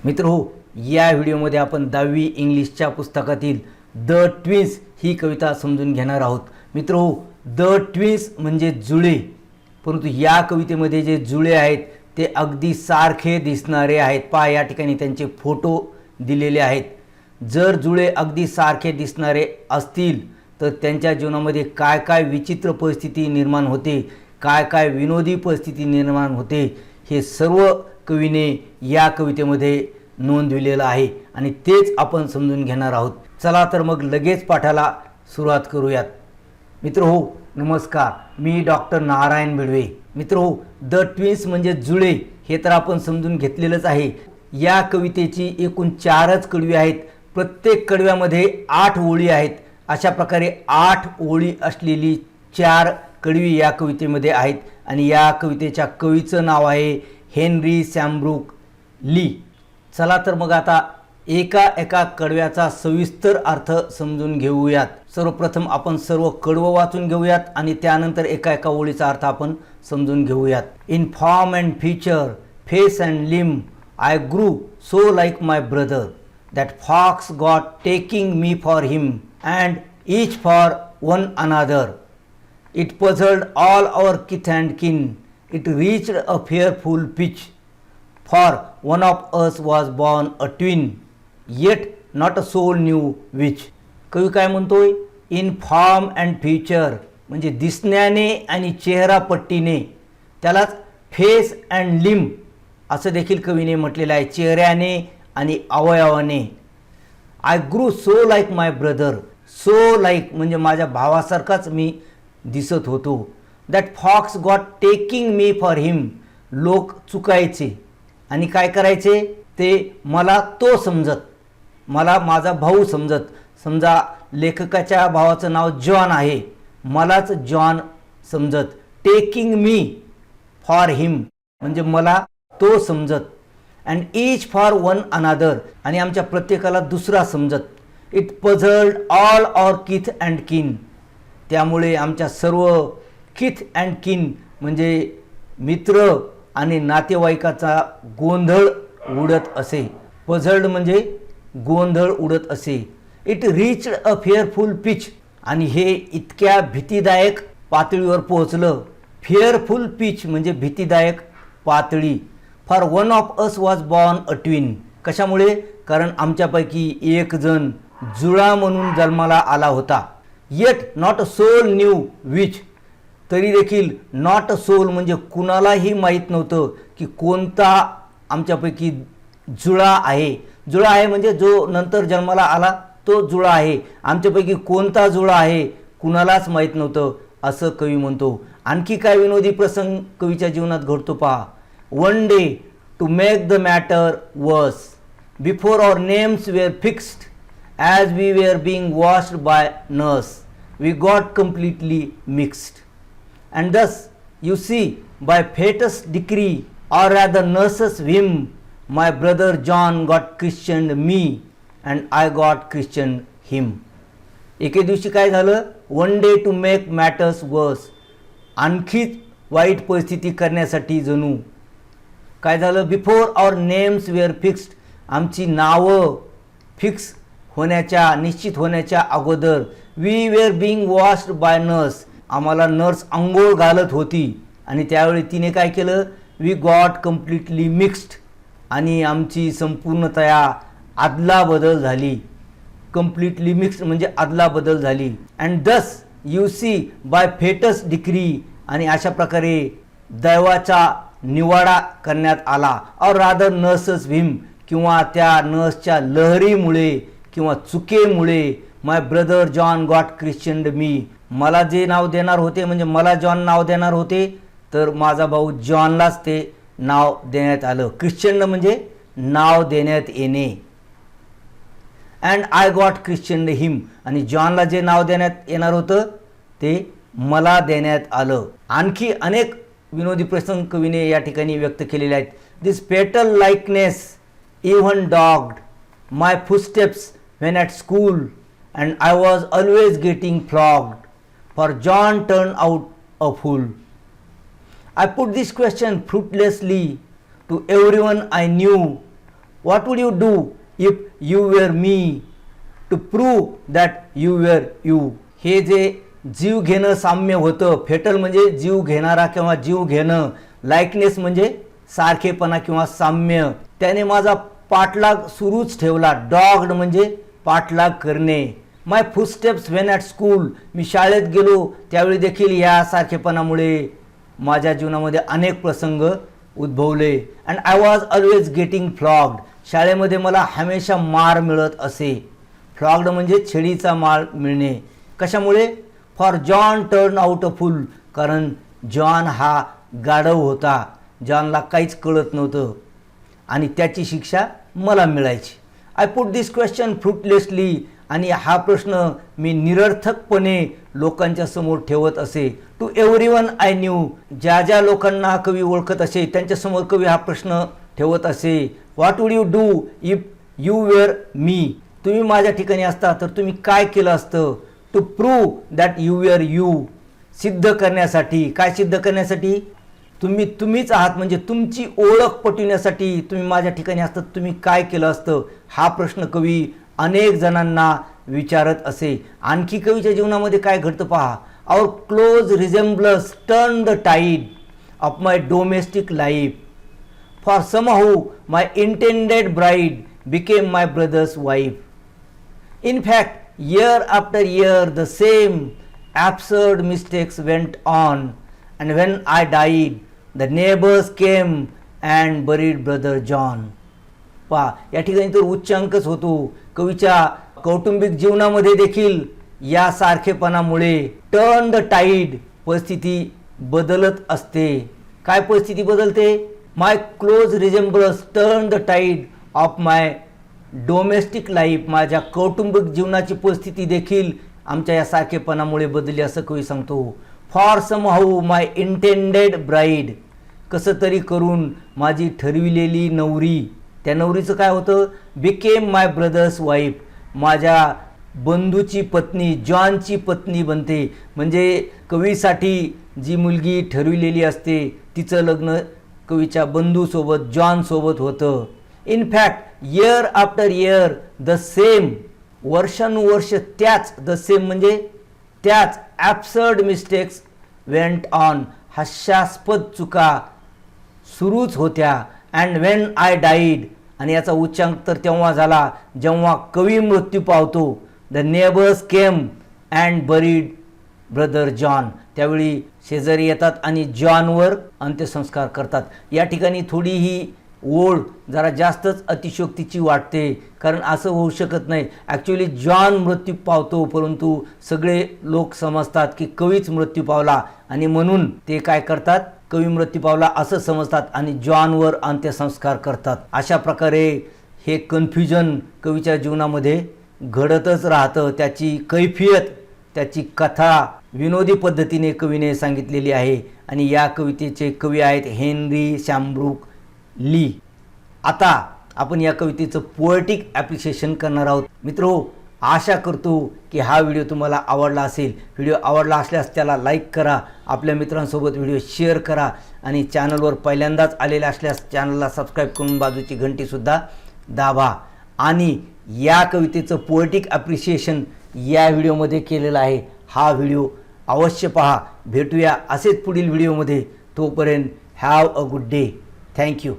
मित्रहो, या व्हिडिओमध्ये आपण 10वी इंग्लिशच्या पुस्तकातील द ट्विन्स ही कविता समजून घेणार आहोत. मित्रहो, द ट्विन्स म्हणजे जुळे, परंतु या कवितेमध्ये जे जुळे आहेत ते अगदी सारखे दिसणारे आहेत. पहा, या ठिकाणी त्यांचे फोटो दिलेले आहेत. जर जुळे अगदी सारखे दिसणारे असतील तर त्यांच्या जीवनामध्ये काय काय विचित्र परिस्थिती निर्माण होते, काय काय विनोदी परिस्थिती निर्माण होते, हे सर्व कवीने या कवितेमध्ये नोंदविलेलं आहे आणि तेच आपण समजून घेणार आहोत. चला तर मग लगेच पाठाला सुरुवात करूयात. मित्रहो नमस्कार, मी डॉक्टर नारायण बिडवे. मित्रहो, द ट्विन्स म्हणजे जुळे हे तर आपण समजून घेतलेलंच आहे. या कवितेची एकूण 4च कडवी आहेत. प्रत्येक कडव्यामध्ये 8 ओळी आहेत. अशा प्रकारे 8 ओळी असलेली 4 कडवी या कवितेमध्ये आहेत आणि या कवितेच्या कवीचं नाव आहे हेनरी सॅम्ब्रुक ली. चला तर मग आता एका कडव्याचा सविस्तर अर्थ समजून घेऊयात. सर्वप्रथम आपण सर्व कडवं वाचून घेऊयात आणि त्यानंतर एका ओळीचा अर्थ आपण समजून घेऊयात. In form and feature, face and limb, I grew so like my brother, that folks got taking me for him and each for one another. It puzzled all our kith and kin. It reached a fearful pitch. For one of us was born a twin, yet not a soul knew which. कवी काय म्हणतोय? In form and feature म्हणजे दिसण्याने आणि चेहरापट्टीने, त्यालाच face and limb असं देखील कवीने म्हटलेलं आहे, चेहऱ्याने आणि अवयवाने. I grew so like my brother, so like म्हणजे माझ्या भावासारखाच मी दिसत होतो. That folks got taking me for him, लोक चुकायचे आणि काय करायचे, ते मला तो समजत, मला माझा भाऊ समजत. समजा लेखकाच्या भावाचं नाव जॉन आहे, मलाच जॉन समजत. टेकिंग मी फॉर हिम म्हणजे मला तो समजत. अँड ईच फॉर वन अनादर आणि आमच्या प्रत्येकाला दुसरा समजत. इट पझल्ड ऑल ऑर किथ अँड किन, त्यामुळे आमच्या सर्व किथ अँड किन म्हणजे मित्र आणि नातेवाईकाचा गोंधळ उडत असे. पझल्ड म्हणजे गोंधळ उडत असे. It reached a fearful pitch आणि हे इतक्या भीतीदायक पातळीवर पोहोचलं. फिअरफुल पिच म्हणजे भीतीदायक पातळी. For one of us was born a twin, कशामुळे? कारण आमच्यापैकी एक जण जुळा म्हणून जन्माला आला होता. Yet not a soul knew which, तरी देखील नॉट अ सोल म्हणजे कुणालाही माहीत नव्हतं की कोणता आमच्यापैकी जुळा आहे. जुळा आहे म्हणजे जो नंतर जन्माला आला तो जुळा आहे. आमच्यापैकी कोणता जुळा आहे कुणालाच माहीत नव्हतं असं कवी म्हणतो. आणखी काय विनोदी प्रसंग कवीच्या जीवनात घडतो पहा. One day to make the matter worse, before our names were fixed, as we were being washed by nurse, we got completely mixed. And thus you see, by fate's decree, or rather nurse's whim, my brother John got christened me and I got christened him. एके दिवशी काय झालं? One day to make matters worse, आणखी वाईट परिस्थिती करण्यासाठी जणू काय झालं? Before our names were fixed, आमची नावं फिक्स होण्याच्या, निश्चित होण्याच्या अगोदर, we were being washed by nurse, आम्हाला नर्स अंघोळ घालत होती आणि त्यावेळी तिने काय केलं? वी गॉट कम्प्लिटली मिक्स्ड, आणि आमची संपूर्णतया अदलाबदल झाली. कम्प्लिटली मिक्स्ड म्हणजे अदलाबदल झाली. And thus you see, by fate's decree, आणि अशा प्रकारे दैवाचा निवाडा करण्यात आला. और रादर नर्सस व्हिम, किंवा त्या नर्सच्या लहरीमुळे किंवा चुकेमुळे, माय ब्रदर जॉन गॉट क्रिश्चन्ड मी, मला जे नाव देणार होते म्हणजे मला जॉन नाव देणार होते तर माझा भाऊ जॉनलाच ते नाव देण्यात आलं. क्रिश्चन्ड म्हणजे नाव देण्यात येणे. अँड आय गॉट क्रिश्चन्ड हिम, आणि जॉनला जे नाव देण्यात येणार होतं ते मला देण्यात आलं. आणखी अनेक विनोदी प्रसंग कवीने या ठिकाणी व्यक्त केलेले आहेत. This fatal likeness even dogged my footsteps when at school, and I was always getting flogged, for John turned out a fool. I put this question fruitlessly to everyone I knew, what would you do if you were me to prove that you were you. हे जे जीव घेणं साम्य होतं, fatal म्हणजे जीव घेणारा किंवा जीव घेणं, लाईकनेस म्हणजे सारखेपणा किंवा साम्य, त्याने माझा पाठलाग सुरूच ठेवला. डॉग्ड म्हणजे पाठलाग करणे. माय फुटस्टेप्स व्हेन ॲट स्कूल, मी शाळेत गेलो त्यावेळी देखील या सारखेपणामुळे माझ्या जीवनामध्ये अनेक प्रसंग उद्भवले. And I was always getting flogged, शाळेमध्ये मला हमेशा मार मिळत असे. फ्लॉग्ड म्हणजे छेडीचा मार मिळणे. कशामुळे? For John turn out a full, कारण जॉन हा गाढव होता, जॉनला काहीच कळत नव्हतं आणि त्याची शिक्षा मला मिळायची. आय पुट दिस क्वेश्चन फ्रुटलेसली, आणि हा प्रश्न मी निरर्थकपणे लोकांच्या समोर ठेवत असे. टू एव्हरीवन आय न्यू, ज्या ज्या लोकांना कवी ओळखत असे त्यांच्यासमोर कवी हा प्रश्न ठेवत असे. What would you do if you were me, तुम्ही माझ्या ठिकाणी असता तर तुम्ही काय केलं असतं. To prove that you were you, सिद्ध करण्यासाठी. काय सिद्ध करण्यासाठी? तुम्हीच आहात म्हणजे तुमची ओळख पटविण्यासाठी तुम्ही माझ्या ठिकाणी असतात तुम्ही काय केलं असतं. हा प्रश्न कवी अनेक जणांना विचारत असे. आणखी कवीच्या जीवनामध्ये काय घडतं पहा. Our close resemblance turn the tide of my domestic life, for somehow my intended bride became my brother's wife. In fact year after year the same absurd mistakes went on, and when I died the neighbors came and buried brother John. पहा, या ठिकाणी तर उच्चांकच होतो. कवीच्या कौटुंबिक जीवनामध्ये देखील या सारखेपणामुळे टर्न द टाईड, परिस्थिती बदलत असते. काय परिस्थिती बदलते? My close resemblance turn the tide of my domestic life, माझ्या कौटुंबिक जीवनाची परिस्थिती देखील आमच्या या सारखेपणामुळे बदलली असं कवी सांगतो. For somehow my intended bride, कसं तरी करून माझी ठरविलेली नवरी, त्या नवरीचं काय होतं? बिकेम माय ब्रदर्स वाईफ, माझ्या बंधूची पत्नी, जॉनची पत्नी बनते. म्हणजे कवीसाठी जी मुलगी ठरविलेली असते तिचं लग्न कवीच्या बंधूसोबत जॉनसोबत होतं. In fact year after year the same, वर्षानुवर्ष त्याच, द सेम म्हणजे त्याच, ॲब्सर्ड मिस्टेक्स वेंट ऑन, हास्यास्पद चुका सुरूच होत्या. अँड वेन आय डाईड, आणि याचा उच्चांक तर तेव्हा झाला जेव्हा कवी मृत्यू पावतो. The neighbours came and buried brother John, त्यावेळी शेजारी येतात आणि जॉनवर अंत्यसंस्कार करतात. या ठिकाणी थोडी ही ओळ जरा जास्तच अतिशयोक्तीची वाटते, कारण असं होऊ शकत नाही. ॲक्च्युली जॉन मृत्यू पावतो, परंतु सगळे लोक समजतात की कवीच मृत्यू पावला आणि म्हणून ते काय करतात, कवी मृत्यू पावला असं समजतात आणि जॉनवर अंत्यसंस्कार करतात. अशा प्रकारे हे कन्फ्युजन कवीच्या जीवनामध्ये घडतच राहतं. त्याची कैफियत, त्याची कथा विनोदी पद्धतीने कवीने सांगितलेली आहे आणि या कवितेचे कवी आहेत हेनरी शॅम्ब्रूक ली. आता आपण या कवितेचं पोएटिक ॲप्रिशिएशन करणार आहोत. मित्रो, आशा करतो की हा व्हिडिओ तुम्हाला आवडला असेल. व्हिडिओ आवडला असल्यास त्याला लाईक करा, आपल्या मित्रांसोबत व्हिडिओ शेअर करा आणि चॅनलवर पहिल्यांदाच आलेले असल्यास चॅनलला सबस्क्राईब करून बाजूची घंटीसुद्धा दाबा. आणि या कवितेचं पोएटिक ॲप्रिशिएशन या व्हिडिओमध्ये केलेलं आहे. हा व्हिडिओ अवश्य पहा. भेटूया असेच पुढील व्हिडिओमध्ये. तोपर्यंत have a good day. Thank you.